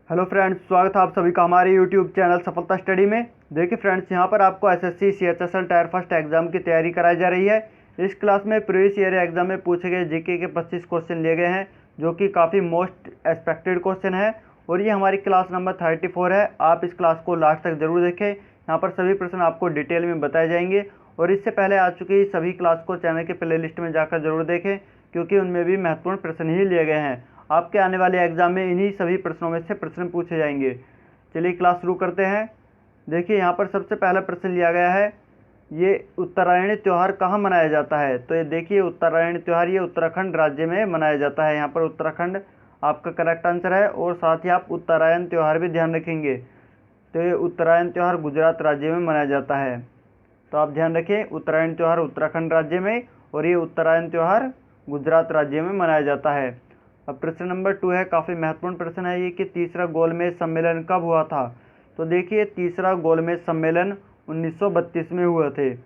Hello friends, स्वागत है आप सभी का हमारे यूट्यूब चैनल सफलता स्टडी में। देखिए फ्रेंड्स, यहाँ पर आपको SSC CHSL tyre first exam की तैयारी कराई जा रही है। इस क्लास में प्रीवियस ईयर एग्जाम में पूछे गए जीके के 25 क्वेश्चन लिए गए हैं, जो कि काफ़ी मोस्ट एक्सपेक्टेड क्वेश्चन है और ये हमारी क्लास नंबर 34 है। आप इस क्लास को लास्ट तक जरूर देखें, यहाँ पर सभी प्रश्न आपको डिटेल में बताए जाएंगे। और इससे पहले आ चुकी सभी क्लास को चैनल के प्ले लिस्ट में जाकर जरूर देखें, क्योंकि उनमें भी महत्वपूर्ण प्रश्न ही लिए गए हैं। आपके आने वाले एग्जाम में इन्हीं सभी प्रश्नों में से प्रश्न पूछे जाएंगे। चलिए क्लास शुरू करते हैं। देखिए यहाँ पर सबसे पहला प्रश्न लिया गया है, ये उत्तरायणी त्यौहार कहाँ मनाया जाता है। तो ये देखिए, उत्तरायणी त्यौहार ये उत्तराखंड राज्य में मनाया जाता है। यहाँ पर उत्तराखंड आपका करेक्ट आंसर है। और साथ ही आप उत्तरायण त्यौहार भी ध्यान रखेंगे, तो ये उत्तरायण त्यौहार गुजरात राज्य में मनाया जाता है। तो आप ध्यान रखें, उत्तरायण त्यौहार उत्तराखंड राज्य में और ये उत्तरायण त्यौहार गुजरात राज्य में मनाया जाता है। अब प्रश्न नंबर 2 है, काफ़ी महत्वपूर्ण प्रश्न है ये, कि तीसरा गोलमेज सम्मेलन कब हुआ था। तो देखिए, तीसरा गोलमेज सम्मेलन 1932 में हुए थे।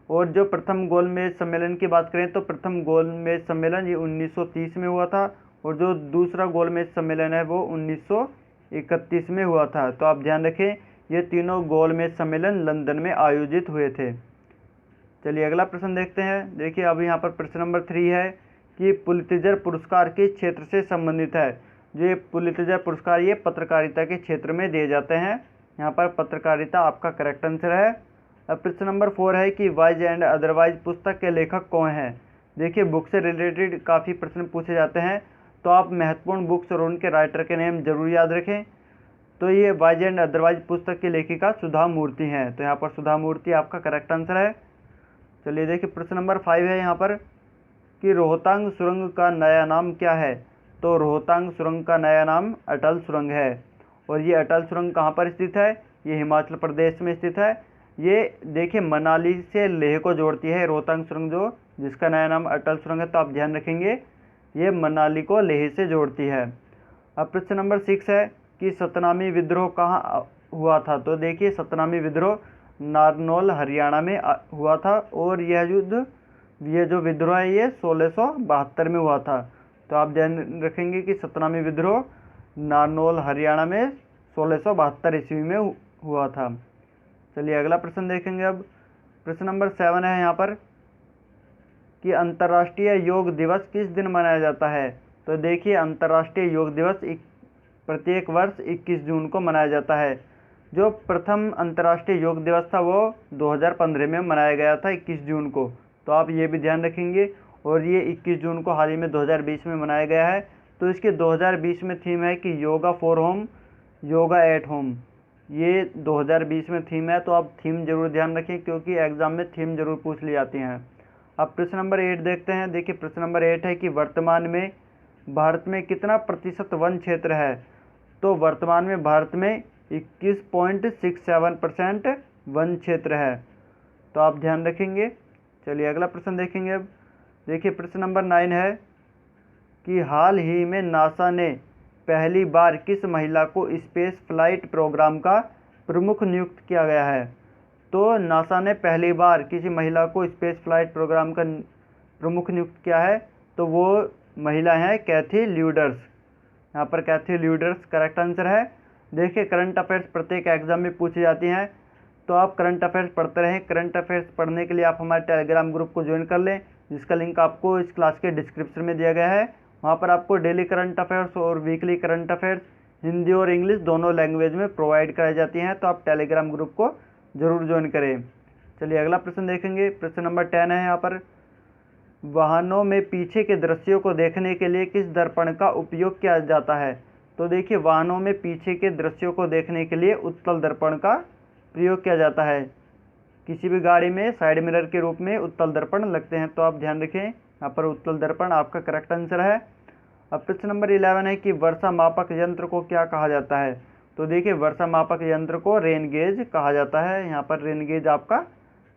और जो प्रथम गोलमेज सम्मेलन की बात करें तो प्रथम गोलमेज सम्मेलन ये 1930 में हुआ था, और जो दूसरा गोलमेज सम्मेलन है वो 1931 में हुआ था। तो आप ध्यान रखें, ये तीनों गोलमेज सम्मेलन लंदन में आयोजित हुए थे। चलिए अगला प्रश्न देखते हैं। देखिए अब यहाँ पर प्रश्न नंबर 3 है कि पुलित्जर पुरस्कार किस क्षेत्र से संबंधित है। जो ये पुलित्जर पुरस्कार ये पत्रकारिता के क्षेत्र में दिए जाते हैं। यहाँ पर पत्रकारिता आपका करेक्ट आंसर है। अब प्रश्न नंबर 4 है कि वाइज एंड अदरवाइज पुस्तक के लेखक कौन हैं। देखिए, बुक से रिलेटेड काफ़ी प्रश्न पूछे जाते हैं, तो आप महत्वपूर्ण बुक्स और उनके राइटर के नेम जरूर याद रखें। तो ये वाइज एंड अदरवाइज पुस्तक की लेखिका सुधा मूर्ति हैं। तो यहाँ पर सुधा मूर्ति आपका करेक्ट आंसर है। चलिए देखिए, प्रश्न नंबर 5 है यहाँ पर कि रोहतांग सुरंग का नया नाम क्या है। तो रोहतांग सुरंग का नया नाम अटल सुरंग है। और ये अटल सुरंग कहाँ पर स्थित है, ये हिमाचल प्रदेश में स्थित है। ये देखिए मनाली से लेह को जोड़ती है रोहतांग सुरंग, जो जिसका नया नाम अटल सुरंग है। तो आप ध्यान रखेंगे, ये मनाली को लेह से जोड़ती है। अब प्रश्न नंबर 6 है कि सतनामी विद्रोह कहाँ हुआ था। तो देखिए, सतनामी विद्रोह नारनौल हरियाणा में हुआ था। और ये जो विद्रोह है ये 1672 में हुआ था। तो आप ध्यान रखेंगे कि सतनामी विद्रोह नारनौल हरियाणा में 1672 ईस्वी में हुआ था। चलिए अगला प्रश्न देखेंगे। अब प्रश्न नंबर 7 है यहाँ पर कि अंतर्राष्ट्रीय योग दिवस किस दिन मनाया जाता है। तो देखिए, अंतर्राष्ट्रीय योग दिवस प्रत्येक वर्ष 21 जून को मनाया जाता है। जो प्रथम अंतर्राष्ट्रीय योग दिवस था वो 2015 में मनाया गया था 21 जून को। तो आप ये भी ध्यान रखेंगे। और ये 21 जून को हाल ही में 2020 में मनाया गया है। तो इसके 2020 में थीम है कि yoga for home, yoga at home. ये 2020 में थीम है, तो आप थीम जरूर ध्यान रखें, क्योंकि एग्जाम में थीम जरूर पूछ ली जाती हैं। अब प्रश्न नंबर 8 देखते हैं। देखिए, प्रश्न नंबर 8 है कि वर्तमान में भारत में कितना प्रतिशत वन क्षेत्र है। तो वर्तमान में भारत में 21.67% वन क्षेत्र है। तो आप ध्यान रखेंगे। चलिए अगला प्रश्न देखेंगे। अब देखिए, प्रश्न नंबर 9 है कि हाल ही में नासा ने पहली बार किस महिला को स्पेस फ्लाइट प्रोग्राम का प्रमुख नियुक्त किया गया है। तो नासा ने पहली बार किसी महिला को स्पेस फ्लाइट प्रोग्राम का प्रमुख नियुक्त किया है, तो वो महिला है कैथी ल्यूडर्स। यहाँ पर कैथी ल्यूडर्स करेक्ट आंसर है। देखिए, करंट अफेयर्स प्रत्येक एग्जाम में पूछी जाती हैं, तो आप करंट अफेयर्स पढ़ते रहें। करंट अफेयर्स पढ़ने के लिए आप हमारे टेलीग्राम ग्रुप को ज्वाइन कर लें, जिसका लिंक आपको इस क्लास के डिस्क्रिप्शन में दिया गया है। वहाँ पर आपको डेली करंट अफेयर्स और वीकली करंट अफेयर्स हिंदी और इंग्लिश दोनों लैंग्वेज में प्रोवाइड कराई जाती हैं। तो आप टेलीग्राम ग्रुप को जरूर ज्वाइन करें। चलिए अगला प्रश्न देखेंगे। प्रश्न नंबर 10 है यहाँ पर, वाहनों में पीछे के दृश्यों को देखने के लिए किस दर्पण का उपयोग किया जाता है। तो देखिए, वाहनों में पीछे के दृश्यों को देखने के लिए उत्तल दर्पण का प्रयोग किया जाता है। किसी भी गाड़ी में साइड मिरर के रूप में उत्तल दर्पण लगते हैं। तो आप ध्यान रखें, यहाँ पर उत्तल दर्पण आपका करेक्ट आंसर है। अब प्रश्न नंबर 11 है कि वर्षा मापक यंत्र को क्या कहा जाता है। तो देखिए, वर्षा मापक यंत्र को रेन गेज कहा जाता है। यहाँ पर रेन गेज आपका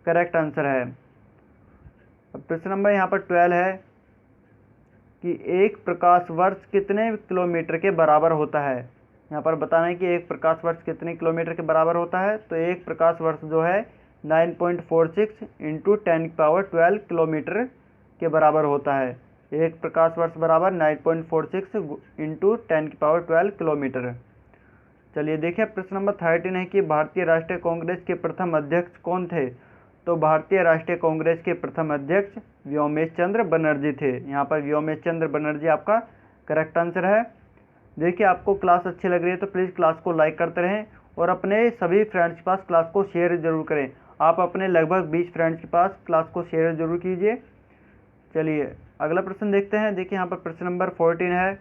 करेक्ट आंसर है। अब प्रश्न नंबर यहाँ पर 12 है कि एक प्रकाश वर्ष कितने किलोमीटर के बराबर होता है। यहाँ पर बताना है कि एक प्रकाश वर्ष कितने किलोमीटर के बराबर होता है। तो एक प्रकाश वर्ष जो है 9.46 इंटू 10⁻12 किलोमीटर के बराबर होता है। एक प्रकाश वर्ष बराबर 9.46 इंटू 10⁻12 किलोमीटर। चलिए देखिए प्रश्न नंबर 13 है कि भारतीय राष्ट्रीय कांग्रेस के प्रथम अध्यक्ष कौन थे। तो भारतीय राष्ट्रीय कांग्रेस के प्रथम अध्यक्ष व्योमेश चंद्र बनर्जी थे। यहाँ पर व्योमेश चंद्र बनर्जी आपका करेक्ट आंसर है। देखिए आपको क्लास अच्छी लग रही है तो प्लीज़ क्लास को लाइक करते रहें और अपने सभी फ्रेंड्स के पास क्लास को शेयर जरूर करें। आप अपने लगभग 20 फ्रेंड्स के पास क्लास को शेयर जरूर कीजिए। चलिए अगला प्रश्न देखते हैं। देखिए यहाँ पर प्रश्न नंबर 14 है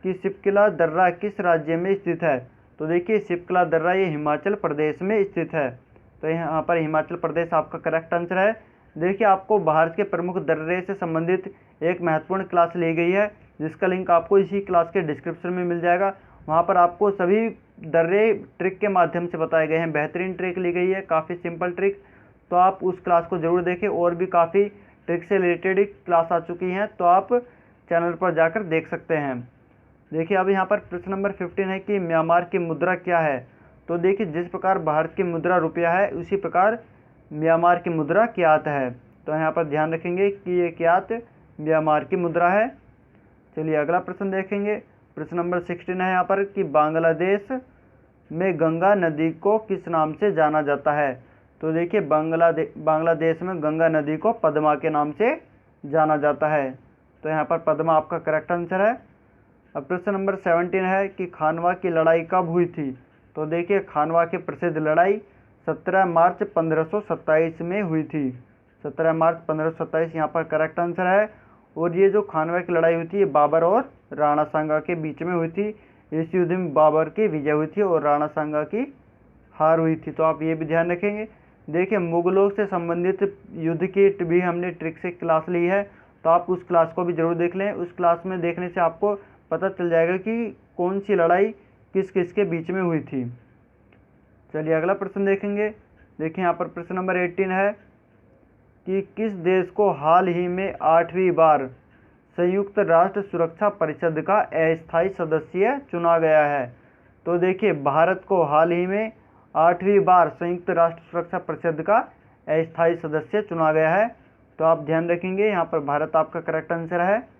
कि शिपकिला दर्रा किस राज्य में स्थित है। तो देखिए शिपकिला दर्रा ये हिमाचल प्रदेश में स्थित है। तो यहाँ पर हिमाचल प्रदेश आपका करेक्ट आंसर है। देखिए आपको भारत के प्रमुख दर्रे से संबंधित एक महत्वपूर्ण क्लास ली गई है जिसका लिंक आपको इसी क्लास के डिस्क्रिप्शन में मिल जाएगा। वहाँ पर आपको सभी दर्रे ट्रिक के माध्यम से बताए गए हैं। बेहतरीन ट्रिक ली गई है, काफ़ी सिंपल ट्रिक। तो आप उस क्लास को ज़रूर देखें। और भी काफ़ी ट्रिक से रिलेटेड क्लास आ चुकी हैं तो आप चैनल पर जाकर देख सकते हैं। देखिए अब यहाँ पर प्रश्न नंबर 15 है कि म्यांमार की मुद्रा क्या है। तो देखिए जिस प्रकार भारत की मुद्रा रुपया है उसी प्रकार म्यांमार की मुद्रा क्यात है। तो यहाँ पर ध्यान रखेंगे कि ये क्यात म्यांमार की मुद्रा है। चलिए अगला प्रश्न देखेंगे। प्रश्न नंबर 16 है यहाँ पर कि बांग्लादेश में गंगा नदी को किस नाम से जाना जाता है। तो देखिए बांग्लादेश में गंगा नदी को पद्मा के नाम से जाना जाता है। तो यहाँ पर पद्मा आपका करेक्ट आंसर है। अब प्रश्न नंबर 17 है कि खानवा की लड़ाई कब हुई थी। तो देखिए खानवा की प्रसिद्ध लड़ाई 17 मार्च 1527 में हुई थी। 17 मार्च 1527 यहाँ पर करेक्ट आंसर है। और ये जो खानवा की लड़ाई हुई थी ये बाबर और राणा सांगा के बीच में हुई थी। इस युद्ध में बाबर की विजय हुई थी और राणा सांगा की हार हुई थी। तो आप ये भी ध्यान रखेंगे। देखिए मुगलों से संबंधित युद्ध की भी हमने ट्रिक से क्लास ली है तो आप उस क्लास को भी जरूर देख लें। उस क्लास में देखने से आपको पता चल जाएगा कि कौन सी लड़ाई किस किस के बीच में हुई थी। चलिए अगला प्रश्न देखेंगे। देखिए यहाँ पर प्रश्न नंबर 18 है कि किस देश को हाल ही में 8वीं बार संयुक्त राष्ट्र सुरक्षा परिषद का अस्थायी सदस्य चुना गया है। तो देखिए भारत को हाल ही में 8वीं बार संयुक्त राष्ट्र सुरक्षा परिषद का अस्थायी सदस्य चुना गया है। तो आप ध्यान रखेंगे यहाँ पर भारत आपका करेक्ट आंसर है।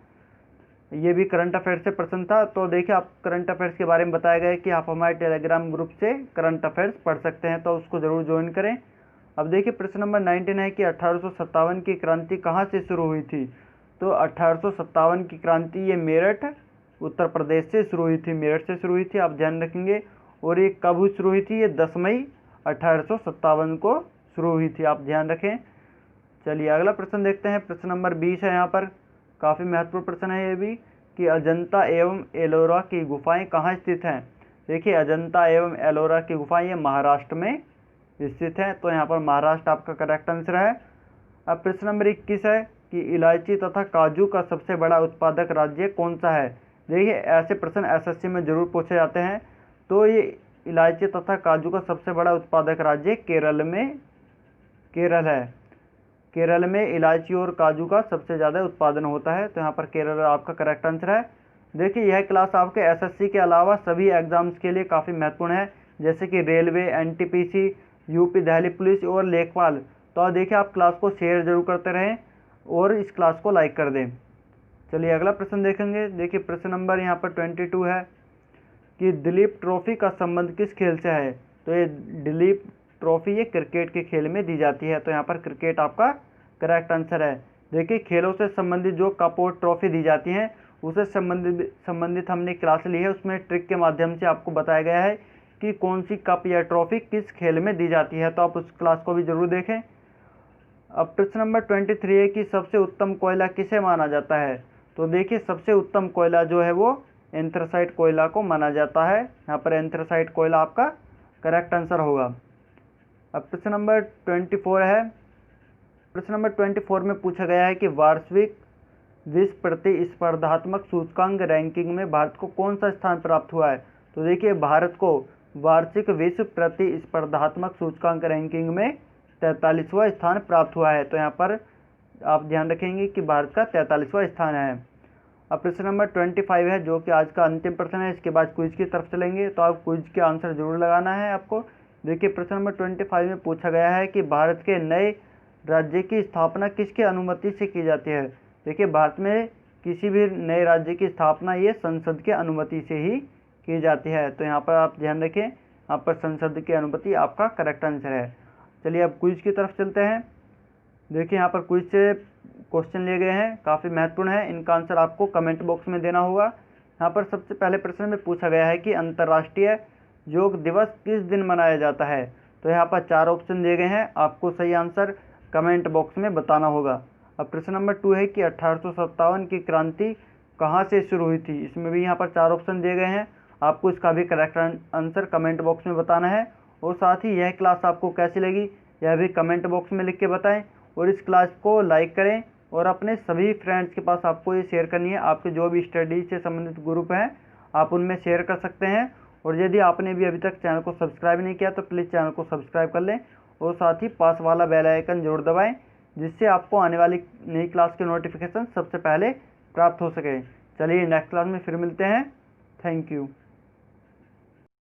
ये भी करंट अफेयर्स से प्रश्न था। तो देखिए आप करंट अफेयर्स के बारे में बताया गया है कि आप हमारे टेलीग्राम ग्रुप से करंट अफेयर्स पढ़ सकते हैं तो उसको ज़रूर ज्वाइन करें। अब देखिए प्रश्न नंबर 19 है कि 1857 की क्रांति कहाँ से शुरू हुई थी। तो 1857 की क्रांति ये मेरठ उत्तर प्रदेश से शुरू हुई थी। मेरठ से शुरू हुई थी, आप ध्यान रखेंगे। और ये कब शुरू हुई थी, ये 10 मई 1857 को शुरू हुई थी, आप ध्यान रखें। चलिए अगला प्रश्न देखते हैं। प्रश्न नंबर 20 है यहाँ पर, काफ़ी महत्वपूर्ण प्रश्न है ये भी कि अजंता एवं एलोरा की गुफाएं कहाँ स्थित हैं। देखिए अजंता एवं एलोरा की गुफाएं ये महाराष्ट्र में स्थित है। तो यहाँ पर महाराष्ट्र आपका करेक्ट आंसर है। अब प्रश्न नंबर 21 है कि इलायची तथा काजू का सबसे बड़ा उत्पादक राज्य कौन सा है। देखिए ऐसे प्रश्न एसएससी में जरूर पूछे जाते हैं। तो ये इलायची तथा काजू का सबसे बड़ा उत्पादक राज्य केरल है। केरल में इलायची और काजू का सबसे ज़्यादा उत्पादन होता है। तो यहाँ पर केरल आपका करेक्ट आंसर है। देखिए यह क्लास आपके एसएससी के अलावा सभी एग्जाम्स के लिए काफ़ी महत्वपूर्ण है, जैसे कि railway, NTPC, UP Delhi police और लेखपाल। तो देखिए आप क्लास को शेयर जरूर करते रहें और इस क्लास को लाइक कर दें। चलिए अगला प्रश्न देखेंगे। देखिए प्रश्न नंबर यहाँ पर 22 है कि दिलीप ट्रॉफी का संबंध किस खेल से है। तो ये दिलीप ट्रॉफी ये क्रिकेट के खेल में दी जाती है। तो यहाँ पर क्रिकेट आपका करेक्ट आंसर है। देखिए खेलों से संबंधित जो कप और ट्रॉफी दी जाती हैं उसे संबंधित हमने क्लास ली है। उसमें ट्रिक के माध्यम से आपको बताया गया है कि कौन सी कप या ट्रॉफी किस खेल में दी जाती है। तो आप उस क्लास को भी जरूर देखें। अब प्रश्न नंबर 23 है कि सबसे उत्तम कोयला किसे माना जाता है। तो देखिए सबसे उत्तम कोयला जो है वो एंथ्रासाइट कोयला को माना जाता है। यहाँ पर एंथ्रासाइट कोयला आपका करेक्ट आंसर होगा। अब प्रश्न नंबर 24 है। प्रश्न नंबर 24 में पूछा गया है कि वार्षिक विश्व प्रतिस्पर्धात्मक सूचकांक रैंकिंग में भारत को कौन सा स्थान प्राप्त हुआ है। तो देखिए भारत को वार्षिक विश्व प्रतिस्पर्धात्मक सूचकांक रैंकिंग में 43वां स्थान प्राप्त हुआ है। तो यहाँ पर आप ध्यान रखेंगे कि भारत का 43वां स्थान है। अब प्रश्न नंबर 25 है जो कि आज का अंतिम प्रश्न है। इसके बाद क्विज की तरफ चलेंगे तो आप क्विज के आंसर जरूर लगाना है आपको। देखिए प्रश्न नंबर 25 में पूछा गया है कि भारत के नए राज्य की स्थापना किसकी अनुमति से की जाती है। देखिए भारत में किसी भी नए राज्य की स्थापना ये संसद की अनुमति से ही की जाती है। तो यहाँ पर आप ध्यान रखें, यहाँ पर संसद की अनुमति आपका करेक्ट आंसर है। चलिए अब क्विज की तरफ चलते हैं। देखिए यहाँ पर क्विज से क्वेश्चन लिए गए हैं, काफ़ी महत्वपूर्ण है, इनका आंसर आपको कमेंट बॉक्स में देना होगा। यहाँ पर सबसे पहले प्रश्न में पूछा गया है कि अंतर्राष्ट्रीय योग दिवस किस दिन मनाया जाता है। तो यहाँ पर 4 ऑप्शन दिए गए हैं, आपको सही आंसर कमेंट बॉक्स में बताना होगा। अब प्रश्न नंबर 2 है कि 1857 की क्रांति कहाँ से शुरू हुई थी। इसमें भी यहाँ पर 4 ऑप्शन दिए गए हैं, आपको इसका भी करेक्ट आंसर कमेंट बॉक्स में बताना है। और साथ ही यह क्लास आपको कैसी लगी यह भी कमेंट बॉक्स में लिख के बताएं, और इस क्लास को लाइक करें और अपने सभी फ्रेंड्स के पास आपको ये शेयर करनी है। आपके जो भी स्टडी से संबंधित ग्रुप हैं आप उनमें शेयर कर सकते हैं। और यदि आपने भी अभी तक चैनल को सब्सक्राइब नहीं किया तो प्लीज़ चैनल को सब्सक्राइब कर लें और साथ ही पास वाला बेल आइकन जरूर दबाएं, जिससे आपको आने वाली नई क्लास के नोटिफिकेशन सबसे पहले प्राप्त हो सके। चलिए नेक्स्ट क्लास में फिर मिलते हैं। Thank you.